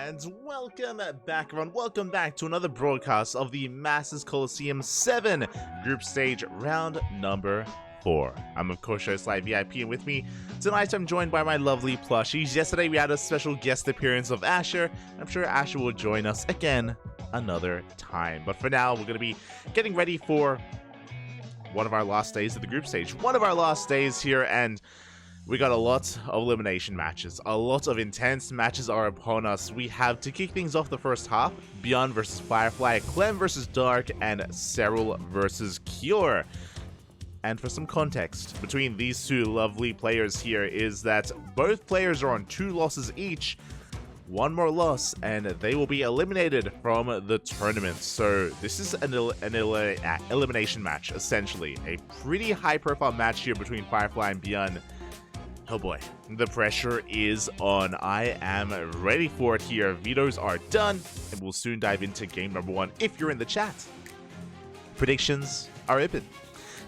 And welcome back, everyone. Welcome back to another broadcast of the Masters Coliseum 7 group stage round number 4. I'm of course your Live VIP, and with me tonight I'm joined by my lovely plushies. Yesterday we had a special guest appearance of Asher. I'm sure Asher will join us again another time. But for now, we're going to be getting ready for one of our last days of the group stage. One of our last days here, and we got a lot of elimination matches. A lot of intense matches are upon us. We have, to kick things off the first half, ByuN versus Firefly, Clem versus Dark, and Cyril versus Cure. And for some context, between these two lovely players here is that both players are on 2 losses each. One more loss, and they will be eliminated from the tournament. So this is an elimination match, essentially. A pretty high-profile match here between Firefly and ByuN. Oh boy, the pressure is on. I am ready for it here. Vetoes are done, and we'll soon dive into game number 1 if you're in the chat. Predictions are open.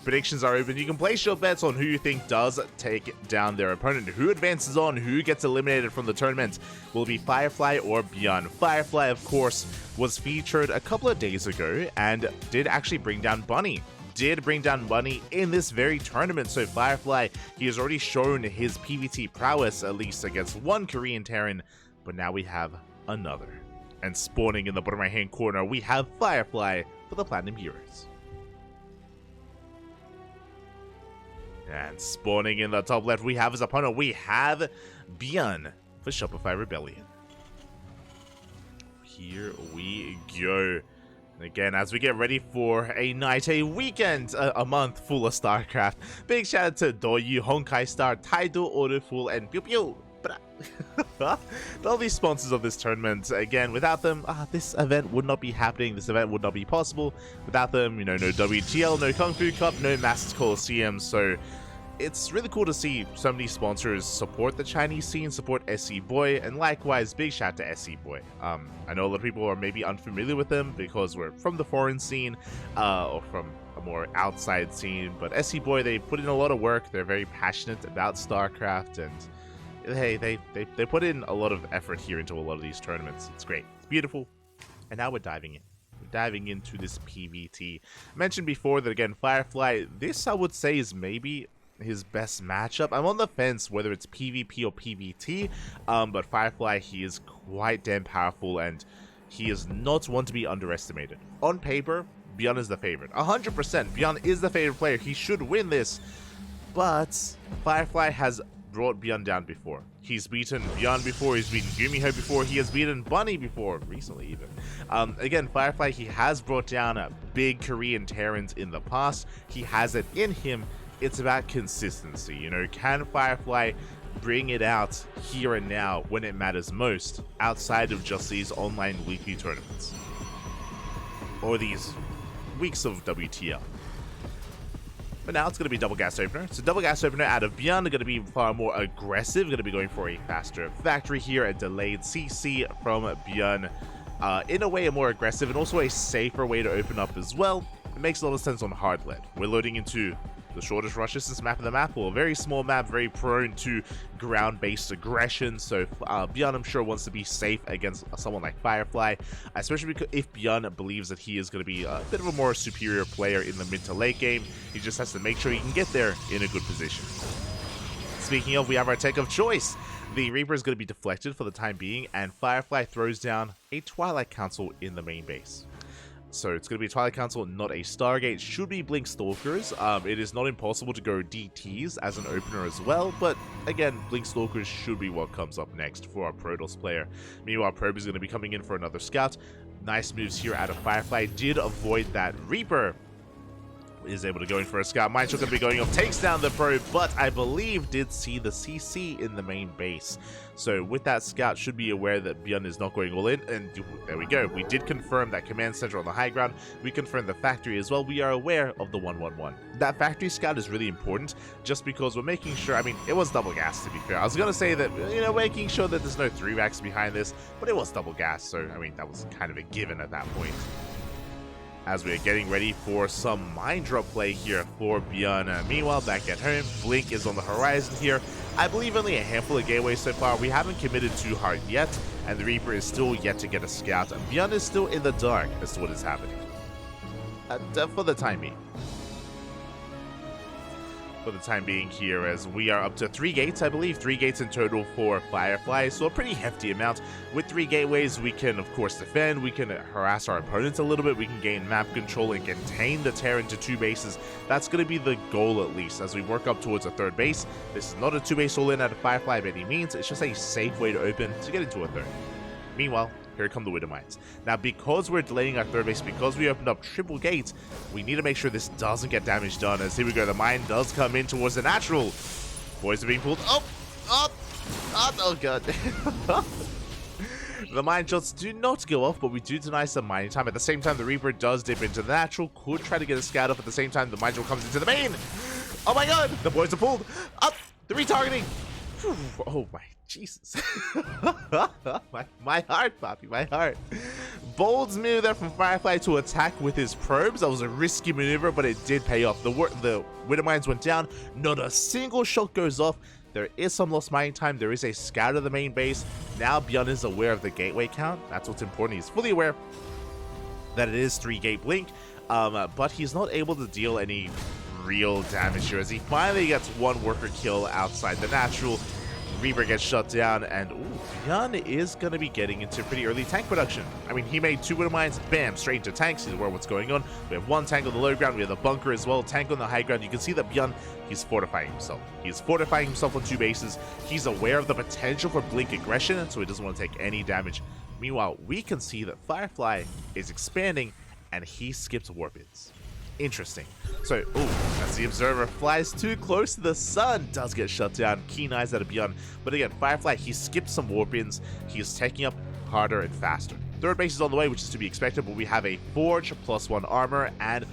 Predictions are open. You can place your bets on who you think does take down their opponent. Who advances on, who gets eliminated from the tournament. Will it be Firefly or ByuN? Firefly, of course, was featured a couple of days ago and did actually bring down Bunny. In this very tournament. So Firefly, he has already shown his PvT prowess, at least against one Korean Terran, but now we have another. And spawning in the bottom right hand corner, we have Firefly for the Platinum Heroes. And spawning in the top left, we have his opponent. We have ByuN for Shopify Rebellion. Here we go. And again, as we get ready for a night, a weekend, a month full of StarCraft. Big shout out to ByuN, Honkai Star, Taido, Orderful, and ByuN. All these sponsors of this tournament. Again, without them, this event would not be happening. This event would not be possible. Without them, no WTL, no Kung Fu Cup, no Masters Coliseum. So it's really cool to see so many sponsors support the Chinese scene, support SC Boy, and likewise, big shout out to SC Boy. I know a lot of people are maybe unfamiliar with them because we're from the foreign scene, or from a more outside scene, but SC Boy, they put in a lot of work. They're very passionate about StarCraft, and hey, they put in a lot of effort here into a lot of these tournaments. It's great. It's beautiful. And now we're diving in. We're diving into this PvT. I mentioned before that, again, Firefly, this I would say is maybe his best matchup. I'm on the fence whether it's PvP or PvT, but Firefly, he is quite damn powerful, and he is not one to be underestimated. On paper, ByuN is the favorite. 100%, ByuN is the favorite player. He should win this, but Firefly has brought ByuN down before. He's beaten ByuN before, he's beaten Gumiho before, he has beaten Bunny before, recently even. Again, Firefly, he has brought down big Korean Terrans in the past. He has it in him. It's about consistency, can Firefly bring it out here and now when it matters most, outside of just these online weekly tournaments? Or these weeks of WTL? But now it's going to be double gas opener. So double gas opener out of ByuN are going to be far more aggressive. Going to be going for a faster factory here, a delayed CC from ByuN. In a way, a more aggressive and also a safer way to open up as well. It makes a lot of sense on hard lead. We're loading into the shortest rush distance map of the map, or a very small map, very prone to ground-based aggression. So ByuN, I'm sure, wants to be safe against someone like Firefly, especially because if ByuN believes that he is going to be a bit of a more superior player in the mid to late game, he just has to make sure he can get there in a good position. Speaking of, we have our tech of choice. The Reaper is going to be deflected for the time being, and Firefly throws down a Twilight Council in the main base. So it's going to be a Twilight Council, not a Stargate. Should be Blink Stalkers. It is not impossible to go DTs as an opener as well, but again, Blink Stalkers should be what comes up next for our Protoss player. Meanwhile, Probe is going to be coming in for another scout. Nice moves here out of Firefly. Did avoid that Reaper. Is able to go in for a scout. Mindshot going to be going off, takes down the probe, but I believe did see the CC in the main base. So with that scout, should be aware that ByuN is not going all in, and there we go. We did confirm that command center on the high ground. We confirmed the factory as well. We are aware of the 111. That factory scout is really important, just because we're making sure, I mean, it was double gas, to be fair. I was going to say that, making sure that there's no 3-racks behind this, but it was double gas, so, I mean, that was kind of a given at that point. as we are getting ready for some mine drop play here for ByuN. Meanwhile, back at home, Blink is on the horizon here. I believe only a handful of gateways so far. We haven't committed too hard yet, and the Reaper is still yet to get a scout. ByuN is still in the dark as to what is happening. For the time being. For the time being here, as we are up to 3 gates, I believe. 3 gates in total for Firefly, so a pretty hefty amount. With 3 gateways, we can, of course, defend. We can harass our opponents a little bit. We can gain map control and contain the tear into 2 bases. That's going to be the goal, at least, as we work up towards a 3rd base. This is not a 2-base all-in at a Firefly by any means. It's just a safe way to open to get into a 3rd. Meanwhile, here come the Widow Mines. Now, because we're delaying our 3rd base, because we opened up triple gates, we need to make sure this doesn't get damage done. As here we go, the mine does come in towards the natural. Boys are being pulled. Oh god. The mine shots do not go off, but we do deny some mining time. At the same time, the Reaper does dip into the natural. Could try to get a scout up. At the same time, the mine shot comes into the main. Oh my god, the boys are pulled. Up, the retargeting. Oh my Jesus. my heart, Poppy, my heart. Bold move there from Firefly to attack with his probes. That was a risky maneuver, but it did pay off. The Widow Mines went down. Not a single shot goes off. There is some lost mining time. There is a scout of the main base. Now ByuN is aware of the gateway count. That's what's important. He's fully aware that it is 3-gate Blink, but he's not able to deal any real damage here as he finally gets 1 worker kill outside the natural. Reaper gets shut down, and ByuN is going to be getting into pretty early tank production. I mean, he made 2 Widow Mines, bam, straight into tanks. He's aware of what's going on. We have 1 tank on the low ground, we have the bunker as well, tank on the high ground. You can see that ByuN, he's fortifying himself. He's fortifying himself on 2 bases. He's aware of the potential for Blink aggression, so he doesn't want to take any damage. Meanwhile, we can see that Firefly is expanding, and he skips warp-ins. Interesting. So, as the observer flies too close to the sun, does get shut down. Keen eyes out of ByuN. But again, Firefly, he skipped some warp-ins. He is taking up harder and faster. 3rd base is on the way, which is to be expected, but we have a Forge, +1 armor, and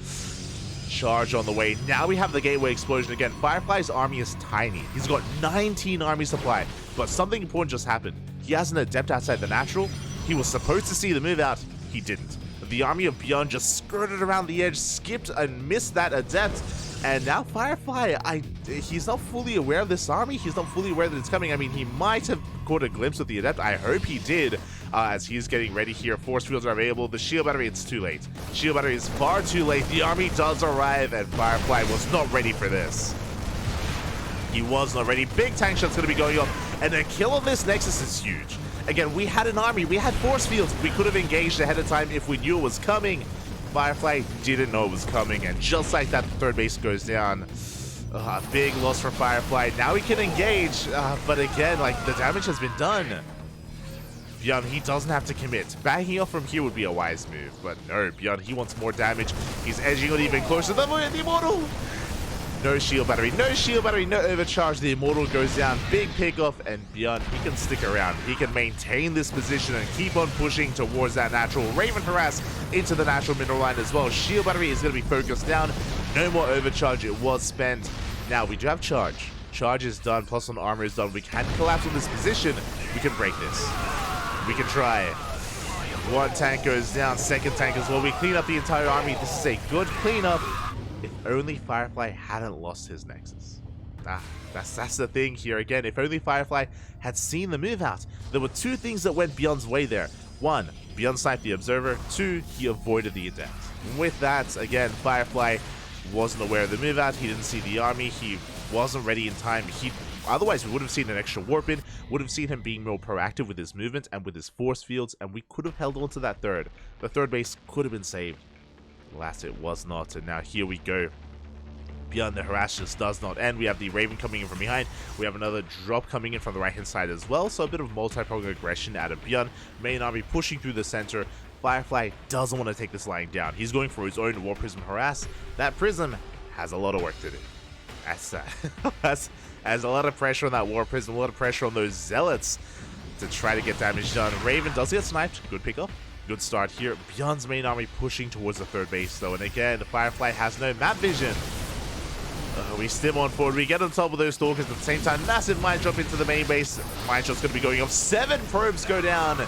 charge on the way. Now we have the gateway explosion again. Firefly's army is tiny. He's got 19 army supply, but something important just happened. He has an adept outside the natural. He was supposed to see the move out. He didn't. The army of ByuN just skirted around the edge, skipped and missed that adept, and now Firefly, he's not fully aware of this army. He's not fully aware that it's coming. I mean, he might have caught a glimpse of the adept. I hope he did, as he's getting ready here. Force fields are available. The shield battery, it's too late. Shield battery is far too late. The army does arrive, and Firefly was not ready for this. He was not ready. Big tank shot's going to be going off, and a kill on this Nexus is huge. Again, we had an army, we had force fields. We could have engaged ahead of time if we knew it was coming. Firefly didn't know it was coming, and just like that, the 3rd base goes down. Big loss for Firefly. Now he can engage, but again, like, the damage has been done. ByuN, he doesn't have to commit. Backing off from here would be a wise move, but no, ByuN, he wants more damage. He's edging on even closer. The Immortal! No shield battery, no overcharge. The Immortal goes down. Big pickoff, and ByuN, he can stick around. He can maintain this position and keep on pushing towards that natural. Raven harass into the natural mineral line as well. Shield battery is going to be focused down. No more overcharge. It was spent. Now, we do have charge. Charge is done, +1 armor is done. We can collapse on this position. We can break this. We can try it. 1 tank goes down, 2nd tank as well. We clean up the entire army. This is a good cleanup. If only Firefly hadn't lost his Nexus. That's the thing here. Again, if only Firefly had seen the move out. There were 2 things that went ByuN's way there. 1, ByuN sniped the observer. 2, he avoided the adept. With that, again, Firefly wasn't aware of the move out. He didn't see the army. He wasn't ready in time. Otherwise, we would have seen an extra warp in, would have seen him being more proactive with his movement and with his force fields, and we could have held on to that 3rd. The 3rd base could have been saved. Alas, it was not, and now here we go. ByuN, the harass just does not end. We have the Raven coming in from behind. We have another drop coming in from the right-hand side as well, so a bit of multi-pronged aggression out of ByuN. Main army pushing through the center. Firefly doesn't want to take this lying down. He's going for his own War Prism harass. That Prism has a lot of work to do. That's a lot of pressure on that War Prism, a lot of pressure on those Zealots to try to get damage done. Raven does get sniped. Good pickup. Good start here. ByuN's main army pushing towards the 3rd base, though. And again, Firefly has no map vision. We stim on forward. We get on top of those Stalkers. At the same time, massive mine drop into the main base. Mine shot's going to be going off. 7 probes go down.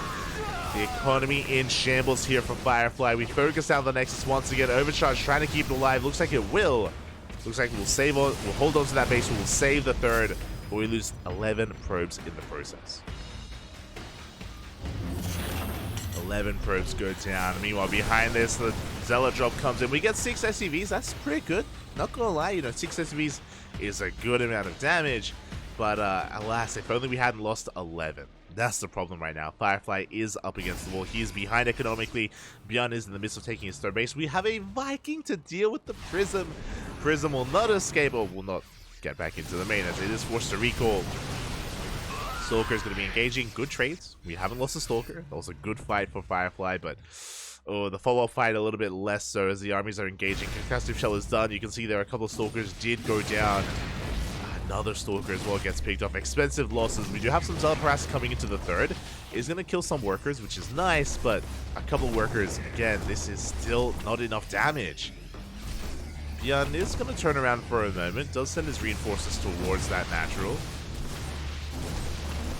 The economy in shambles here for Firefly. We focus down the Nexus once again. Overcharge trying to keep it alive. Looks like it will. Looks like we'll hold on to that base. We'll save the third, but we lose 11 probes in the process. 11 probes go down. Meanwhile, behind this, the Zealot drop comes in. We get 6 SCVs. That's pretty good. Not gonna lie, you know, 6 SCVs is a good amount of damage. But alas, if only we hadn't lost 11. That's the problem right now. Firefly is up against the wall. He is behind economically. ByuN is in the midst of taking his third base. We have a Viking to deal with the Prism. Prism will not escape, or will not get back into the main as it is forced to recall. Stalker is going to be engaging. Good trades. We haven't lost a Stalker. That was a good fight for Firefly, but the follow-up fight a little bit less so as the armies are engaging. Concussive Shell is done. You can see there a couple of Stalkers did go down. Another Stalker as well gets picked off. Expensive losses. We do have some Zealot harass coming into the third. Is going to kill some workers, which is nice, but a couple of workers, again, this is still not enough damage. ByuN is going to turn around for a moment. Does send his reinforcements towards that natural.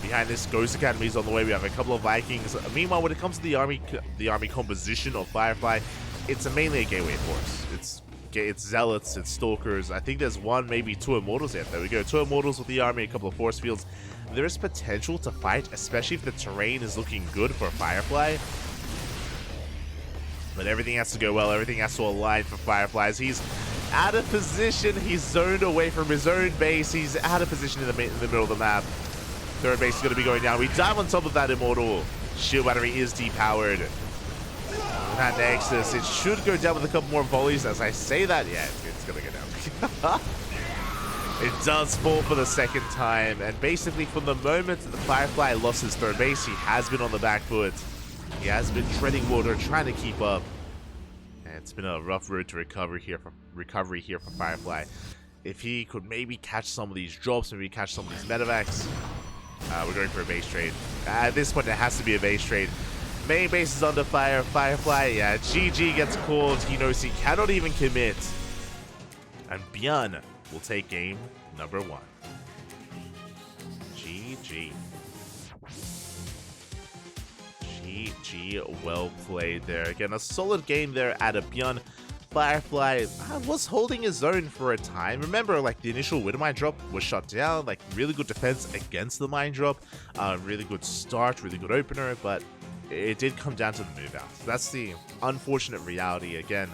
Behind this, Ghost Academy is on the way. We have a couple of Vikings. Meanwhile, when it comes to the army composition of Firefly, it's mainly a gateway force. It's Zealots, it's Stalkers. I think there's one, maybe 2 Immortals. Yeah, there we go. 2 Immortals with the army, a couple of force fields. There is potential to fight, especially if the terrain is looking good for Firefly. But everything has to go well. Everything has to align for Fireflies. He's out of position. He's zoned away from his own base. He's out of position in the middle of the map. Third base is going to be going down. We dive on top of that Immortal. Shield battery is depowered. That Nexus, it should go down with a couple more volleys. As I say that, yeah, it's going to go down. It does fall for the second time. And basically, from the moment the Firefly lost his third base, he has been on the back foot. He has been treading water, trying to keep up. And it's been a rough road to recovery here for Firefly. If he could maybe catch some of these drops, maybe catch some of these medevacs. We're going for a base trade. At this point, it has to be a base trade. Main base is under fire. Firefly, yeah, GG gets called. He knows he cannot even commit. And ByuN will take game number 1. GG. GG, well played there. Again, a solid game there at a ByuN. Firefly was holding his own for a time. Remember, like, the initial Widow Mine drop was shut down. Like, really good defense against the mine drop. Really good start, really good opener, but it did come down to the move out. That's the unfortunate reality. Again,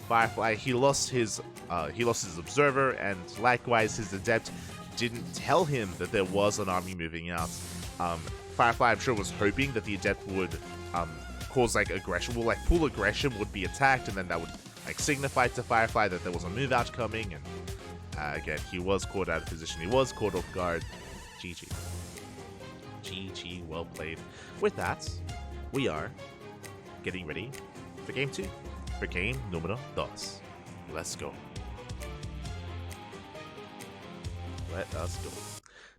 Firefly, he lost his observer, and likewise his adept didn't tell him that there was an army moving out. Firefly, I'm sure, was hoping that the adept would cause like aggression, full aggression would be attacked, and then that would like signify to Firefly that there was a move out coming. And again, he was caught out of position. He was caught off guard. GG. GG, well played. With that, we are getting ready for game 2. For game numero 2. Let's go. Let us go.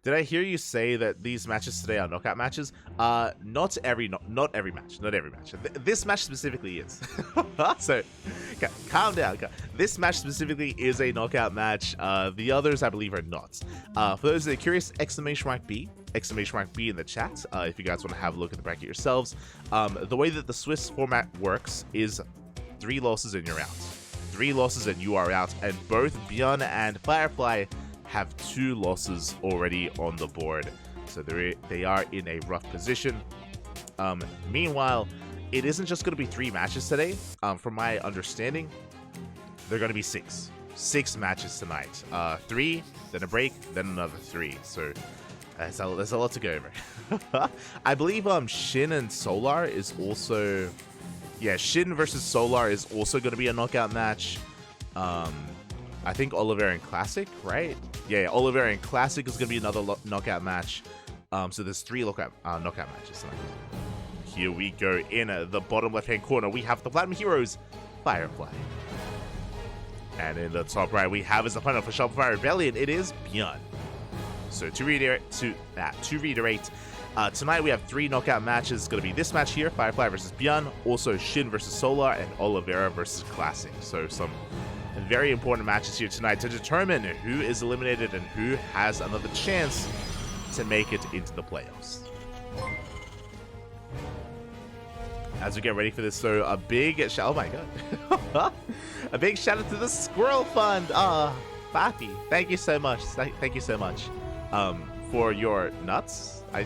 Did I hear you say that these matches today are knockout matches? Not every match. This match specifically is. So, okay, calm down. This match specifically is a knockout match. The others, I believe, are not. For those that are curious, exclamation mark B in the chat. If you guys want to have a look at the bracket yourselves. The way that the Swiss format works is 3 losses and you're out. 3 losses and you are out. And both ByuN and Firefly have 2 losses already on the board, so they are in a rough position. Meanwhile, it isn't just going to be 3 matches today. From my understanding, they're going to be 6 matches tonight. 3, then a break, then another 3. So there's a lot to go over. I believe Shin and Solar is also, yeah, Shin versus Solar is also going to be a knockout match. I think Oliverian Classic, right? Yeah, Oliverian Classic is going to be another knockout match. So there's 3 knockout matches tonight. Here we go. In the bottom left-hand corner, we have the Platinum Heroes, Firefly. And in the top right, we have as opponent for Shopify Rebellion, it is ByuN. So to reiterate, tonight we have 3 knockout matches. It's going to be this match here, Firefly versus ByuN, also Shin versus Solar, and Olivera versus Classic. So some very important matches here tonight to determine who is eliminated and who has another chance to make it into the playoffs. As we get ready for this, so a big shout, oh my god, a big shout out to the Squirrel Fund. Papi, thank you so much. Thank you so much, for your nuts. I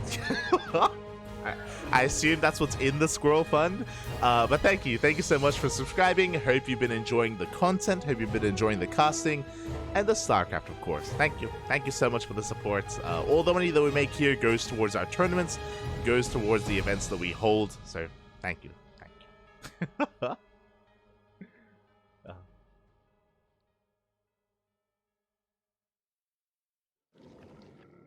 assume that's what's in the Squirrel Fund, but thank you so much for subscribing. Hope you've been enjoying the content. Hope you've been enjoying the casting and the StarCraft, of course. Thank you so much for the support. All the money that we make here goes towards our tournaments, goes towards the events that we hold. So. Thank you.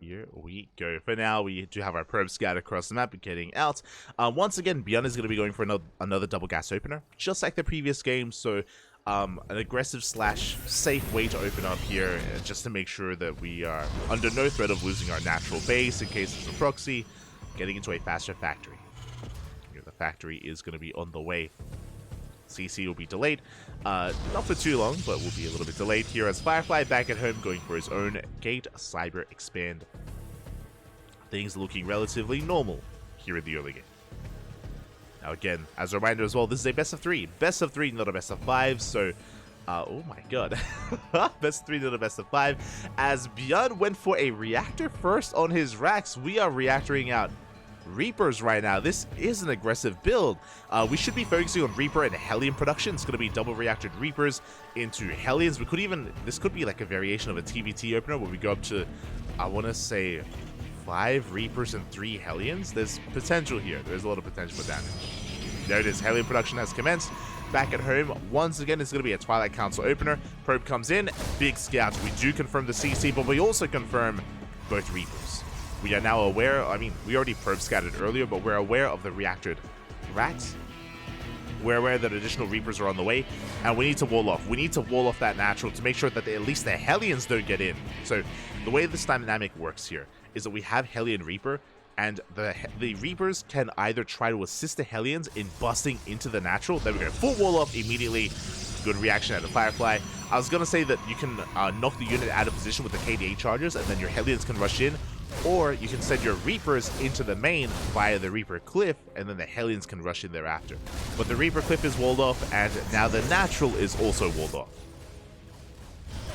Here we go. For now, we do have our probes scattered across the map and getting out. Once again, ByuN is going to be going for another double gas opener, just like the previous game. So, an aggressive / safe way to open up here, just to make sure that we are under no threat of losing our natural base in case it's a proxy, getting into a faster factory. The factory is going to be on the way. CC will be delayed, not for too long, but will be a little bit delayed here as Firefly back at home going for his own gate cyber expand. Things looking relatively normal here in the early game. Now again, as a reminder as well, this is a best of 3, not a best of 5, so oh my god, best of 3, not a best of 5, as ByuN went for a reactor first on his racks. We are reactoring out Reapers right now. This is an aggressive build. We should be focusing on Reaper and Hellion production. It's going to be double reactored Reapers into Hellions. We could even, this could be like a variation of a TvT opener where we go up to, I want to say, 5 Reapers and 3 Hellions. There's potential here. There's a lot of potential for damage. There it is. Hellion production has commenced. Back at home, once again, it's going to be a Twilight Council opener. Probe comes in. Big scouts. We do confirm the CC, but we also confirm both Reapers. We are now aware, I mean, we already probe scattered earlier, but we're aware of the reactored racks. We're aware that additional Reapers are on the way, and we need to wall off. We need to wall off that natural to make sure that at least the Hellions don't get in. So the way this dynamic works here is that we have Hellion Reaper, and the Reapers can either try to assist the Hellions in busting into the natural. Then we go full wall off immediately. Good reaction out of Firefly. I was going to say that you can knock the unit out of position with the KDA charges, and then your Hellions can rush in. Or you can send your Reapers into the main via the Reaper Cliff, and then the Hellions can rush in thereafter. But the Reaper Cliff is walled off, and now the Natural is also walled off.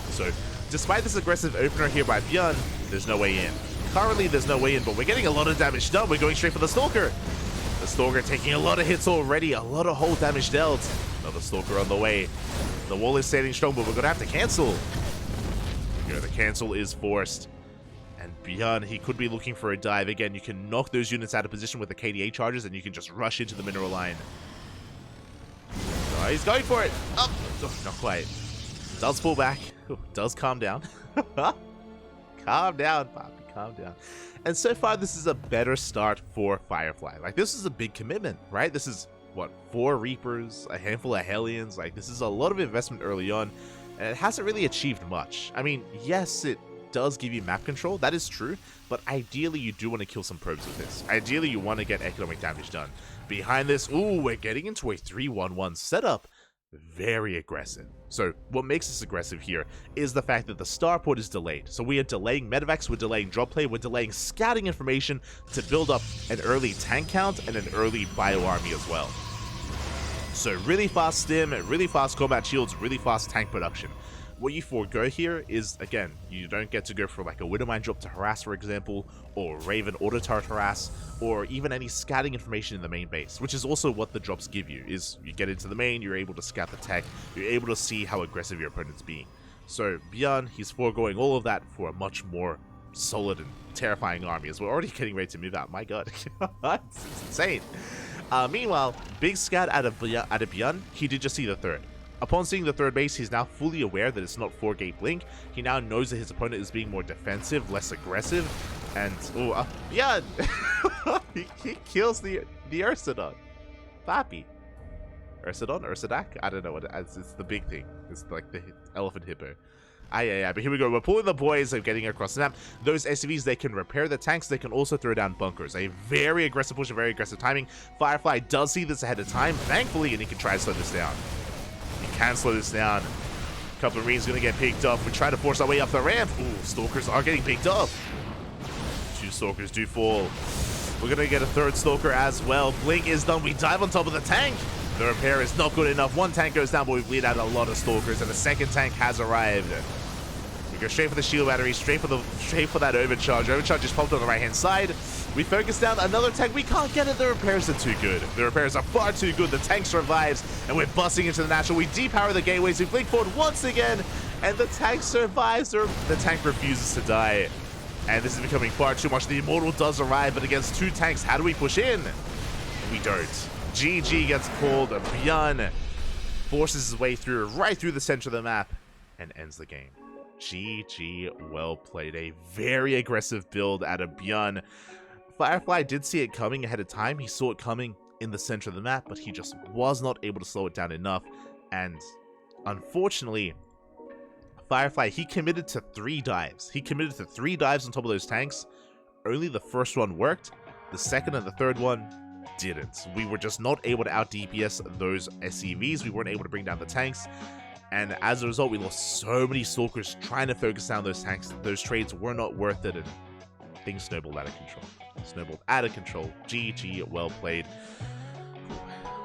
So, despite this aggressive opener here by ByuN, there's no way in. Currently, there's no way in, but we're getting a lot of damage done. We're going straight for the Stalker. The Stalker taking a lot of hits already, a lot of whole damage dealt. Another Stalker on the way. The wall is standing strong, but we're going to have to cancel. Here, the cancel is forced. And ByuN, he could be looking for a dive. Again, you can knock those units out of position with the KDA charges, and you can just rush into the mineral line. Oh, he's going for it. Oh, not quite. Does pull back. Does calm down. Calm down, Poppy. Calm down. And so far, this is a better start for Firefly. Like, this is a big commitment, right? This is, what, 4 Reapers, a handful of Hellions. Like, this is a lot of investment early on, and it hasn't really achieved much. I mean, yes, it does give you map control, that is true, but ideally you do want to kill some probes with this. Ideally you want to get economic damage done. Behind this, ooh, we're getting into a 3-1-1 setup. Very aggressive. So what makes this aggressive here is the fact that the starport is delayed. So we are delaying medevacs, we're delaying drop play, we're delaying scouting information to build up an early tank count and an early bio army as well. So really fast stim, really fast combat shields, really fast tank production. What you forego here is, again, you don't get to go for like a Widowmine drop to harass, for example, or Raven Autotart harass, or even any scouting information in the main base, which is also what the drops give you, is you get into the main, you're able to scout the tech, you're able to see how aggressive your opponent's being. So ByuN, he's foregoing all of that for a much more solid and terrifying army, as we're already getting ready to move out. My god, it's insane. Meanwhile, big scout out of ByuN, he did just see the third. Upon seeing the third base, he's now fully aware that it's not 4-gate blink. He now knows that his opponent is being more defensive, less aggressive, and ByuN, he kills the Ursidon. Papi. Ursidon? Ursidak? I don't know what it's the big thing. It's like the elephant hippo. Yeah, but here we go. We're pulling the boys and getting across the map. Those SCVs, they can repair the tanks. They can also throw down bunkers. A very aggressive push, a very aggressive timing. Firefly does see this ahead of time, thankfully, and he can try to slow this down. He can slow this down. A couple of Marines going to get picked up. We try to force our way up the ramp. Ooh, Stalkers are getting picked up. 2 Stalkers do fall. We're gonna get a third Stalker as well. Blink is done. We dive on top of the tank. The repair is not good enough. One tank goes down, but we bleed out a lot of Stalkers, and the second tank has arrived. We go straight for the shield battery, straight for that overcharge. Overcharge just popped on the right-hand side. We focus down another tank. We can't get it. The repairs are too good. The repairs are far too good. The tank survives, and we're busting into the natural. We depower the gateways. We blink forward once again, and the tank survives. The tank refuses to die. And this is becoming far too much. The Immortal does arrive, but against two tanks, how do we push in? We don't. GG gets called. ByuN forces his way through, right through the center of the map, and ends the game. GG, well played. A very aggressive build out of ByuN. Firefly did see it coming ahead of time. He saw it coming in the center of the map, but he just was not able to slow it down enough. And unfortunately, Firefly, he committed to 3 dives. He committed to 3 dives on top of those tanks. Only the first one worked. The second and the third one didn't. We were just not able to out DPS those SCVs. We weren't able to bring down the tanks. And as a result, we lost so many Stalkers trying to focus down those tanks. Those trades were not worth it, and things snowballed out of control. GG, well played.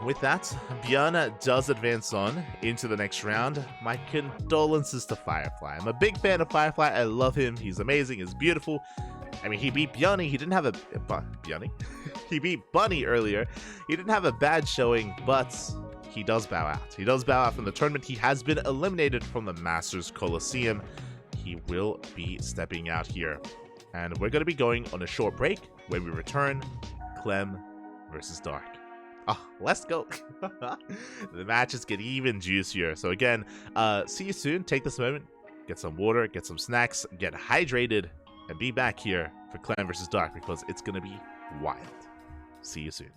With that, ByuN does advance on into the next round. My condolences to Firefly. I'm a big fan of Firefly. I love him. He's amazing. He's beautiful. I mean, he beat ByuN. He didn't have a... ByuN? He beat Bunny earlier. He didn't have a bad showing, but he does bow out. He does bow out from the tournament. He has been eliminated from the Masters Coliseum. He will be stepping out here. And we're going to be going on a short break. When we return, Clem versus Dark. Oh, let's go. The matches get even juicier. So again, see you soon. Take this moment, get some water, get some snacks, get hydrated, and be back here for Clem versus Dark, because it's going to be wild. See you soon.